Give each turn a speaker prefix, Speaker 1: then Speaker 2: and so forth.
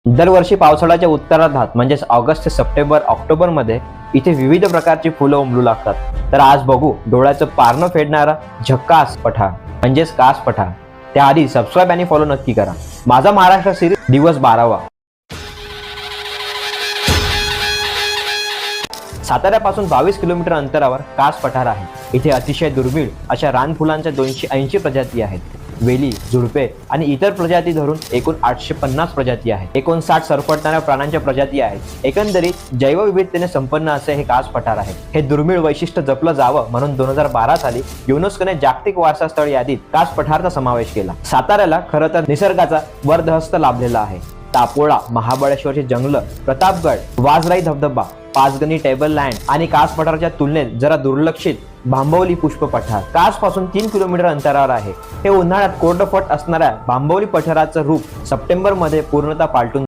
Speaker 1: दरवर्षी पावसाळ्याच्या उत्तरार्धात म्हणजेच ऑगस्ट ते सप्टेंबर ऑक्टोबरमध्ये इथे विविध प्रकारची फुलं उमलू लागतात। तर आज बघू डोळ्याचं पारणं फेडणारा झक्कास पठार म्हणजेच कास पठार। त्याआधी सबस्क्राईब आणि फॉलो नक्की करा। माझा महाराष्ट्र सिरीज दिवस 12वा। साताऱ्यापासून 22 किलोमीटर अंतरावर कास पठार आहे। इथे अतिशय दुर्मिळ अशा रानफुलांच्या 280 प्रजाती आहेत। वेली, झुडपे आणि इतर प्रजाती धरून एकूण 850 प्रजाती आहेत। 59 सरपटणाऱ्या प्राण्यांच्या प्रजाती आहेत। एकंदरीत जैवविविधतेने संपन्न असे हे कास पठार आहे। हे दुर्मिळ वैशिष्ट्य जपलं जावं म्हणून 2012 साली युनेस्कोने जागतिक वारसा स्थळ यादीत कास पठारचा समावेश केला। साताऱ्याला खरं तर निसर्गाचा वरदहस्त लाभलेला आहे। तापोळा, महाबळेश्वरचे जंगल, प्रतापगड, वाजराई धबधबा, पाचगणी टेबल लँड आणि कास पठारच्या तुलनेत जरा दुर्लक्षित बांबवली पुष्प पठार कास पासून 3 किलोमीटर अंतरावर आहे। हे उन्हाळ्यात कोरडफट असणाऱ्या बांबवली पठाराचं रूप सप्टेंबर मध्ये पूर्णतः पालटून